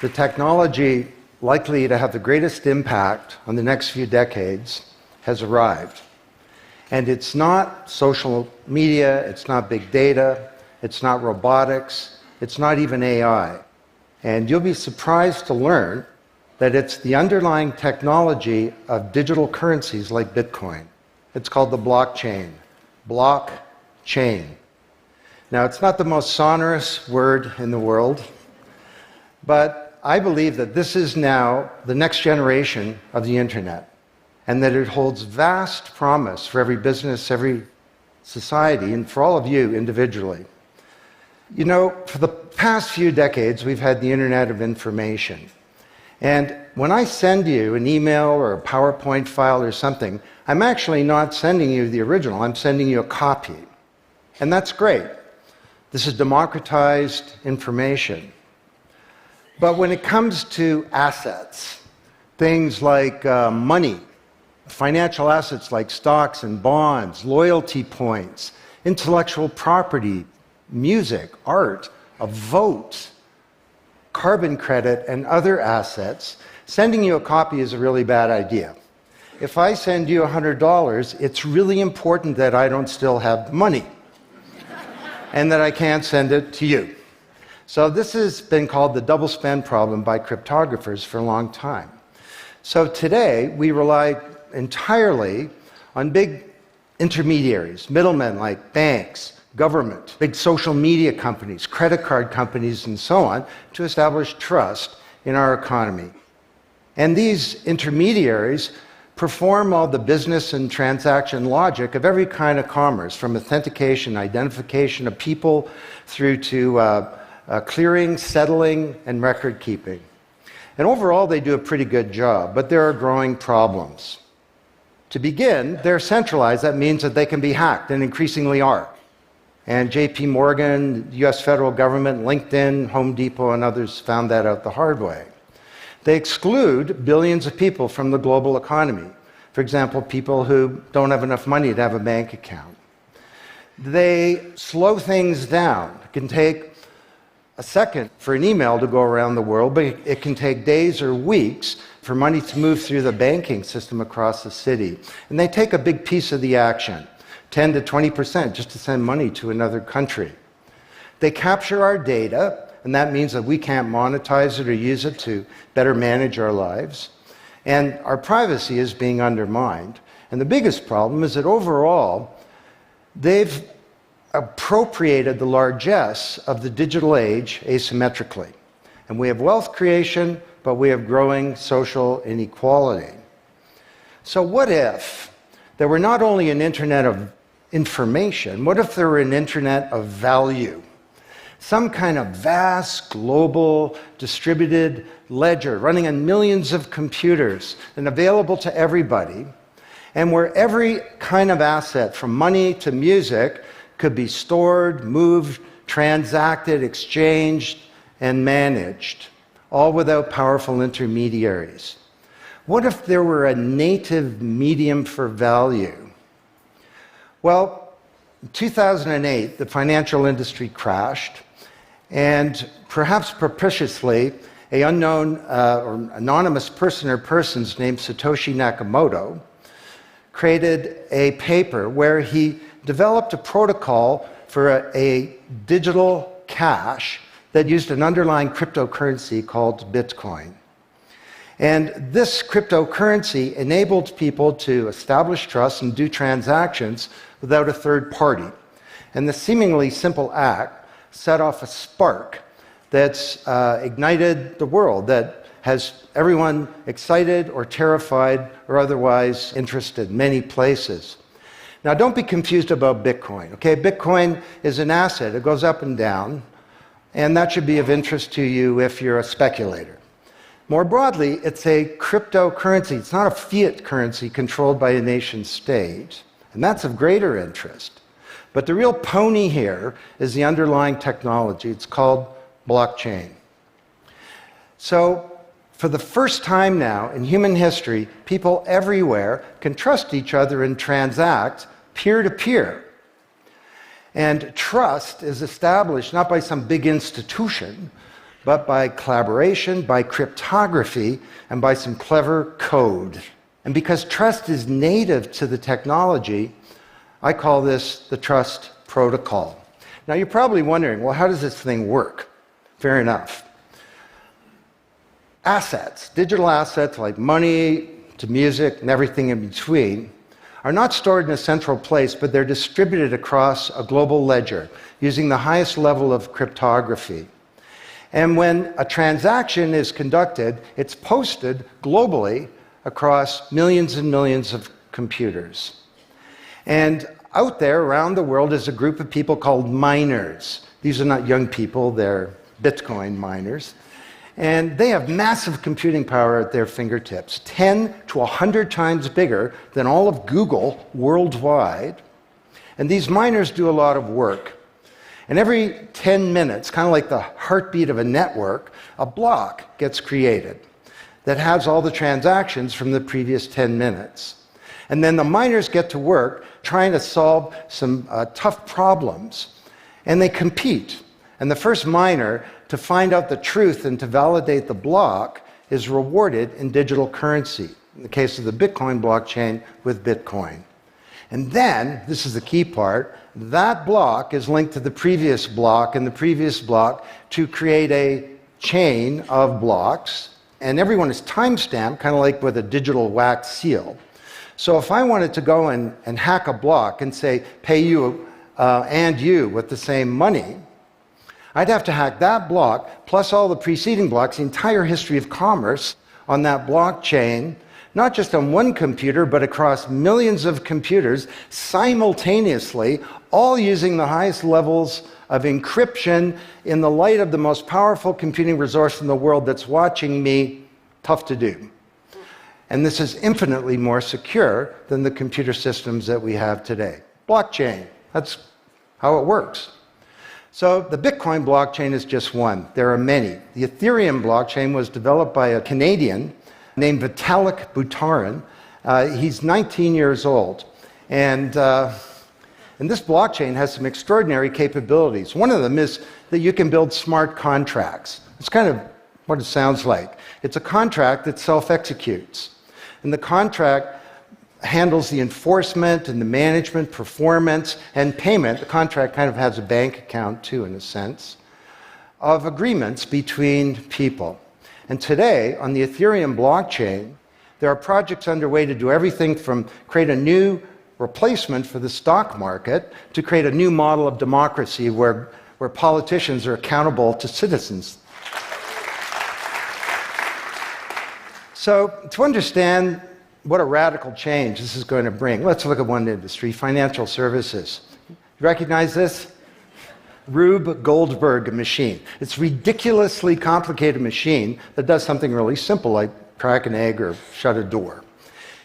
The technology likely to have the greatest impact on the next few decades has arrived. And it's not social media, it's not big data, it's not robotics, it's not even AI. And you'll be surprised to learn that it's the underlying technology of digital currencies like Bitcoin. It's called the blockchain. Blockchain. Now, it's not the most sonorous word in the world, but I believe that this is now the next generation of the internet, and that it holds vast promise for every business, every society, and for all of you individually. You know, for the past few decades, we've had the Internet of Information. And when I send you an email or a PowerPoint file or something, I'm actually not sending you the original, I'm sending you a copy. And that's great. This is democratized information. But when it comes to assets, things like money, financial assets like stocks and bonds, loyalty points, intellectual property, music, art, a vote, carbon credit, and other assets, sending you a copy is a really bad idea. If I send you $100, it's really important that I don't still have the money and that I can't send it to you. So this has been called the double spend problem by cryptographers for a long time. So today, we rely entirely on big intermediaries, middlemen like banks, government, big social media companies, credit card companies, and so on, to establish trust in our economy. And these intermediaries perform all the business and transaction logic of every kind of commerce, from authentication, identification of people, through to clearing, settling, and record keeping. And overall, they do a pretty good job, but there are growing problems. To begin, they're centralized. That means that they can be hacked, and increasingly are. And JP Morgan, the US federal government, LinkedIn, Home Depot, and others found that out the hard way. They exclude billions of people from the global economy. For example, people who don't have enough money to have a bank account. They slow things down. It can take a second for an email to go around the world, but it can take days or weeks for money to move through the banking system across the city. And they take a big piece of the action, 10 to 20%, just to send money to another country. They capture our data, and that means that we can't monetize it or use it to better manage our lives. And our privacy is being undermined. And the biggest problem is that overall, they've appropriated the largesse of the digital age asymmetrically. And we have wealth creation, but we have growing social inequality. So what if there were not only an internet of information, what if there were an internet of value? Some kind of vast, global, distributed ledger running on millions of computers and available to everybody, and where every kind of asset, from money to music, could be stored, moved, transacted, exchanged, and managed, all without powerful intermediaries. What if there were a native medium for value? Well, in 2008, the financial industry crashed, and perhaps propitiously, an unknown or anonymous person or persons named Satoshi Nakamoto created a paper where he developed a protocol for a digital cash that used an underlying cryptocurrency called Bitcoin. And this cryptocurrency enabled people to establish trust and do transactions without a third party. And the seemingly simple act set off a spark that's ignited the world, that has everyone excited or terrified or otherwise interested in many places. Now, don't be confused about Bitcoin, okay? Bitcoin is an asset. It goes up and down, and that should be of interest to you if you're a speculator. More broadly, it's a cryptocurrency. It's not a fiat currency controlled by a nation state, and that's of greater interest. But the real pony here is the underlying technology. It's called blockchain. So, for the first time now in human history, people everywhere can trust each other and transact peer-to-peer. And trust is established not by some big institution, but by collaboration, by cryptography, and by some clever code. And because trust is native to the technology, I call this the trust protocol. Now you're probably wondering, well, how does this thing work? Fair enough. Assets, digital assets like money to music and everything in between, are not stored in a central place, but they're distributed across a global ledger using the highest level of cryptography. And when a transaction is conducted, it's posted globally across millions and millions of computers. And out there around the world is a group of people called miners. These are not young people, they're Bitcoin miners. And they have massive computing power at their fingertips, 10 to 100 times bigger than all of Google worldwide. And these miners do a lot of work. And every 10 minutes, kind of like the heartbeat of a network, a block gets created that has all the transactions from the previous 10 minutes. And then the miners get to work trying to solve some tough problems. And they compete. And the first miner to find out the truth and to validate the block is rewarded in digital currency. In the case of the Bitcoin blockchain, with Bitcoin. And then, this is the key part, that block is linked to the previous block and the previous block to create a chain of blocks. And everyone is time-stamped, kind of like with a digital wax seal. So if I wanted to go and hack a block and say, pay you and you with the same money, I'd have to hack that block, plus all the preceding blocks, the entire history of commerce on that blockchain, not just on one computer, but across millions of computers simultaneously, all using the highest levels of encryption in the light of the most powerful computing resource in the world that's watching me. Tough to do. And this is infinitely more secure than the computer systems that we have today. Blockchain, that's how it works. So the Bitcoin blockchain is just one. There are many. The Ethereum blockchain was developed by a Canadian named Vitalik Buterin. He's 19 years old. And this blockchain has some extraordinary capabilities. One of them is that you can build smart contracts. It's kind of what it sounds like. It's a contract that self-executes. And the contract handles the enforcement and the management, performance, and payment. The contract kind of has a bank account too, in a sense, of agreements between people. And today, on the Ethereum blockchain, there are projects underway to do everything from create a new replacement for the stock market to create a new model of democracy where politicians are accountable to citizens. So to understand what a radical change this is going to bring, let's look at one industry, financial services. You recognize this? Rube Goldberg machine. It's a ridiculously complicated machine that does something really simple like crack an egg or shut a door.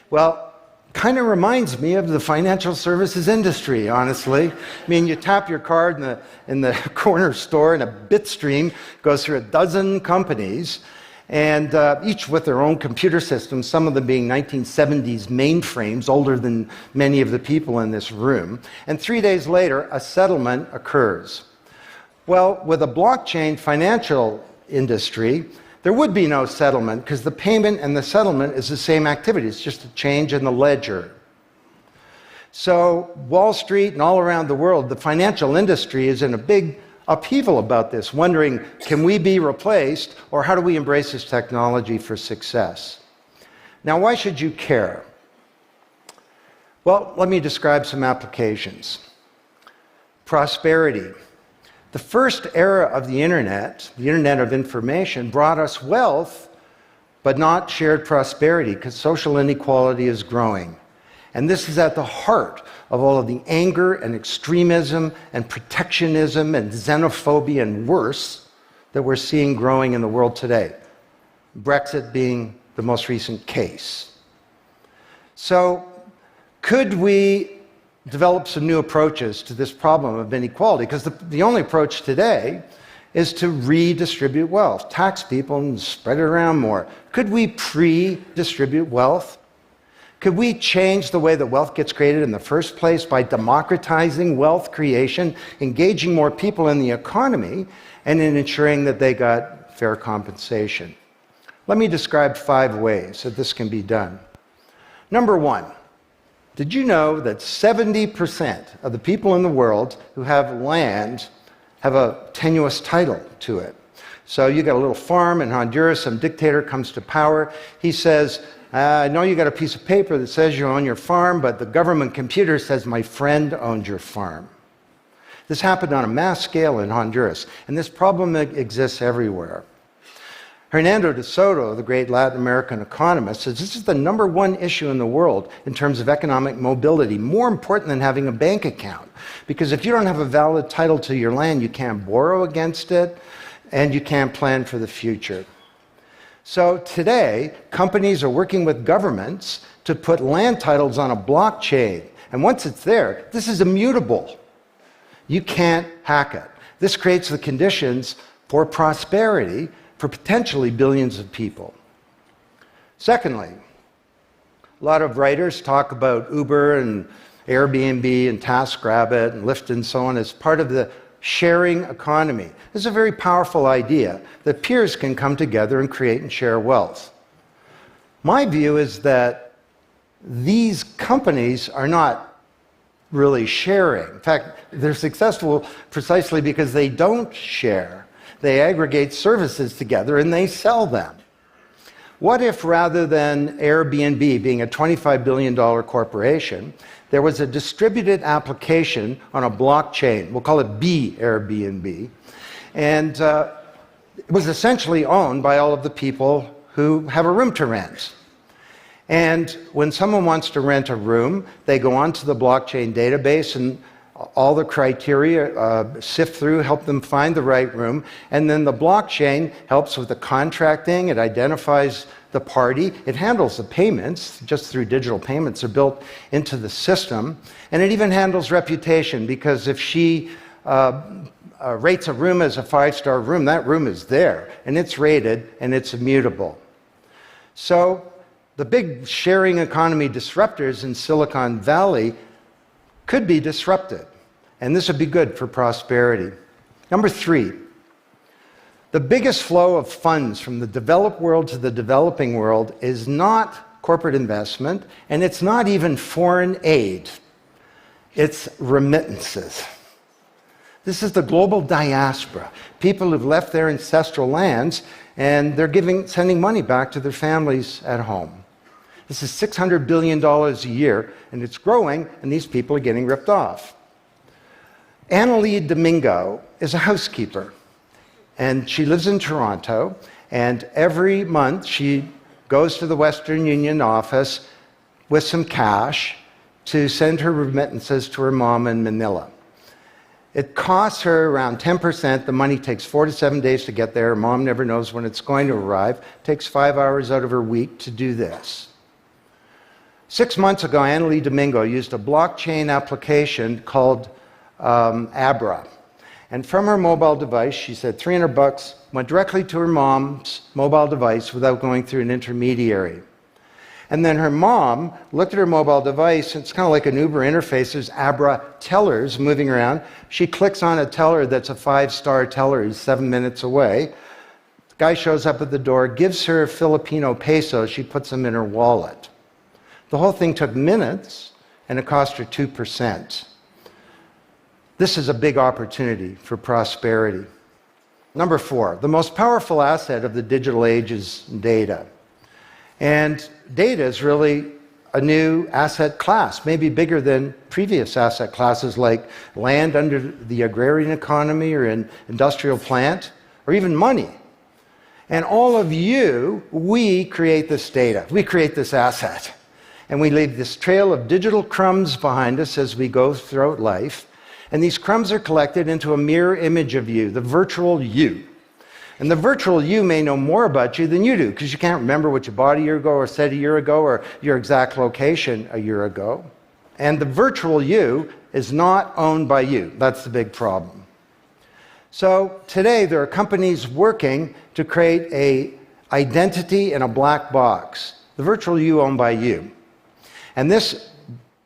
Well, kind of reminds me of the financial services industry, honestly. I mean, you tap your card in the corner store and a bit stream goes through a dozen companies, and each with their own computer systems, some of them being 1970s mainframes, older than many of the people in this room. And 3 days later, a settlement occurs. Well, with a blockchain financial industry, there would be no settlement because the payment and the settlement is the same activity. It's just a change in the ledger. So Wall Street and all around the world, the financial industry is in a big upheaval about this, wondering, can we be replaced, or how do we embrace this technology for success? Now, why should you care? Well, let me describe some applications. Prosperity. The first era of the Internet of information, brought us wealth, but not shared prosperity, because social inequality is growing. And this is at the heart of all of the anger and extremism and protectionism and xenophobia and worse that we're seeing growing in the world today. Brexit being the most recent case. So, could we develop some new approaches to this problem of inequality? Because the only approach today is to redistribute wealth, tax people and spread it around more. Could we pre-distribute wealth? Could we change the way that wealth gets created in the first place by democratizing wealth creation, engaging more people in the economy, and in ensuring that they got fair compensation. Let me describe 5 ways that this can be done. Number 1, did you know that 70% of the people in the world who have land have a tenuous title to it? So you got a little farm in Honduras, some dictator comes to power, he says, I know you got a piece of paper that says you own your farm, but the government computer says my friend owned your farm. This happened on a mass scale in Honduras, and this problem exists everywhere. Hernando de Soto, the great Latin American economist, says this is the number 1 issue in the world in terms of economic mobility, more important than having a bank account. Because if you don't have a valid title to your land, you can't borrow against it, and you can't plan for the future. So today, companies are working with governments to put land titles on a blockchain. And once it's there, this is immutable. You can't hack it. This creates the conditions for prosperity for potentially billions of people. Secondly, a lot of writers talk about Uber and Airbnb and TaskRabbit and Lyft and so on as part of the sharing economy. This is a very powerful idea that peers can come together and create and share wealth. My view is that these companies are not really sharing. In fact, they're successful precisely because they don't share. They aggregate services together and they sell them. What if rather than Airbnb being a $25 billion corporation, there was a distributed application on a blockchain, we'll call it B Airbnb, and it was essentially owned by all of the people who have a room to rent. And when someone wants to rent a room, they go onto the blockchain database and all the criteria sift through, help them find the right room, and then the blockchain helps with the contracting, it identifies the party, it handles the payments, just through digital payments are built into the system, and it even handles reputation, because if she rates a room as a 5-star room, that room is there, and it's rated, and it's immutable. So the big sharing economy disruptors in Silicon Valley could be disrupted, and this would be good for prosperity. Number 3, the biggest flow of funds from the developed world to the developing world is not corporate investment, and it's not even foreign aid. It's remittances. This is the global diaspora, people who've left their ancestral lands, and they're sending money back to their families at home. This is $600 billion a year, and it's growing, and these people are getting ripped off. Annalie Domingo is a housekeeper, and she lives in Toronto, and every month she goes to the Western Union office with some cash to send her remittances to her mom in Manila. It costs her around 10%. The money takes 4 to 7 days to get there. Her mom never knows when it's going to arrive. It takes 5 hours out of her week to do this. 6 months ago, Annalie Domingo used a blockchain application called Abra. And from her mobile device, she said $300 went directly to her mom's mobile device without going through an intermediary. And then her mom looked at her mobile device, and it's kind of like an Uber interface. There's Abra tellers moving around. She clicks on a teller that's a 5-star teller. He's 7 minutes away. The guy shows up at the door, gives her Filipino pesos. She puts them in her wallet. The whole thing took minutes, and it cost her 2%. This is a big opportunity for prosperity. Number 4, the most powerful asset of the digital age is data. And data is really a new asset class, maybe bigger than previous asset classes like land under the agrarian economy or an industrial plant, or even money. And all of you, we create this data. We create this asset. And we leave this trail of digital crumbs behind us as we go throughout life. And these crumbs are collected into a mirror image of you, the virtual you. And the virtual you may know more about you than you do, because you can't remember what you bought a year ago or said a year ago or your exact location a year ago. And the virtual you is not owned by you. That's the big problem. So today there are companies working to create an identity in a black box. The virtual you owned by you. And this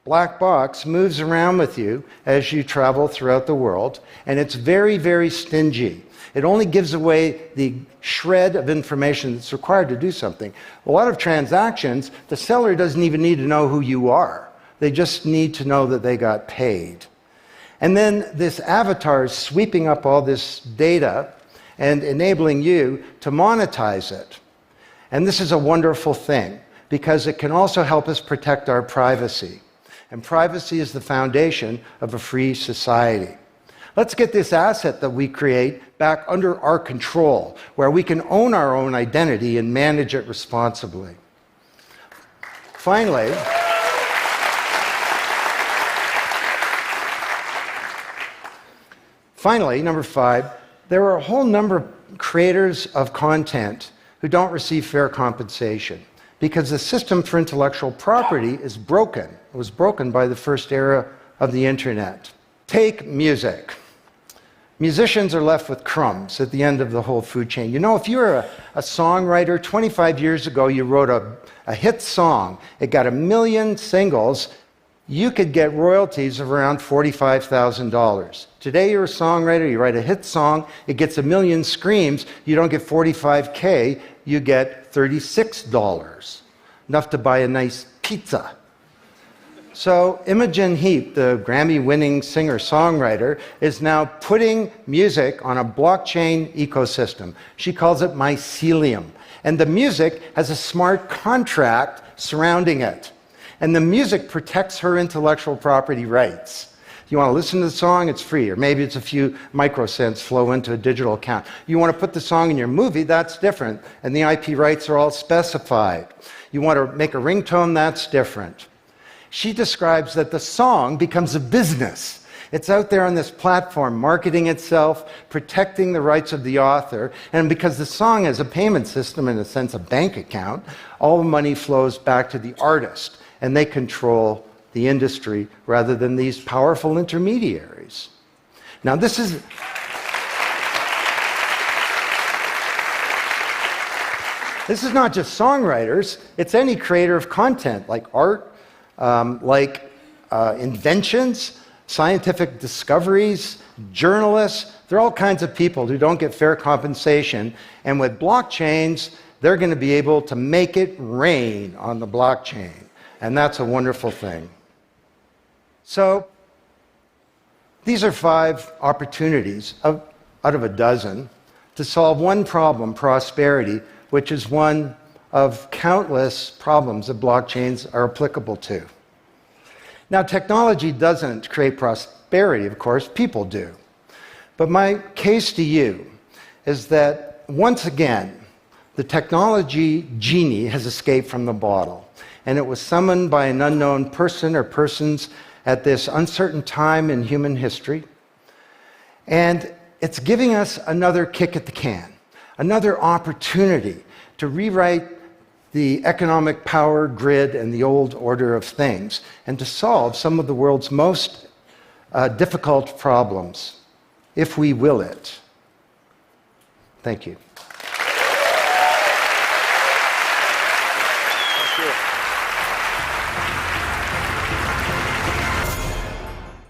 black box moves around with you as you travel throughout the world, and it's very, very stingy. It only gives away the shred of information that's required to do something. A lot of transactions, the seller doesn't even need to know who you are. They just need to know that they got paid. And then this avatar is sweeping up all this data and enabling you to monetize it. And this is a wonderful thing, because it can also help us protect our privacy. And privacy is the foundation of a free society. Let's get this asset that we create back under our control, where we can own our own identity and manage it responsibly. Finally, number 5, there are a whole number of creators of content who don't receive fair compensation because the system for intellectual property is broken. It was broken by the first era of the internet. Take music. Musicians are left with crumbs at the end of the whole food chain. You know, if you're a songwriter, 25 years ago you wrote a hit song, it got 1 million singles, you could get royalties of around $45,000. Today you're a songwriter, you write a hit song, it gets 1 million streams, you don't get $45K, you get $36. Enough to buy a nice pizza. So Imogen Heap, the Grammy-winning singer-songwriter, is now putting music on a blockchain ecosystem. She calls it mycelium. And the music has a smart contract surrounding it. And the music protects her intellectual property rights. You want to listen to the song, it's free, or maybe it's a few microcents flow into a digital account. You want to put the song in your movie, that's different, and the IP rights are all specified. You want to make a ringtone, that's different. She describes that the song becomes a business. It's out there on this platform, marketing itself, protecting the rights of the author, and because the song has a payment system, in a sense a bank account, all the money flows back to the artist, and they control the industry rather than these powerful intermediaries. Now this is not just songwriters, it's any creator of content, like art, inventions, scientific discoveries, journalists. There are all kinds of people who don't get fair compensation, and with blockchains, they're going to be able to make it rain on the blockchain. And that's a wonderful thing. So, these are 5 opportunities out of a dozen to solve one problem, prosperity, which is one of countless problems that blockchains are applicable to. Now, technology doesn't create prosperity, of course, people do. But my case to you is that, once again, the technology genie has escaped from the bottle. And it was summoned by an unknown person or persons at this uncertain time in human history. And it's giving us another kick at the can, another opportunity to rewrite the economic power grid and the old order of things, and to solve some of the world's most difficult problems, if we will it. Thank you.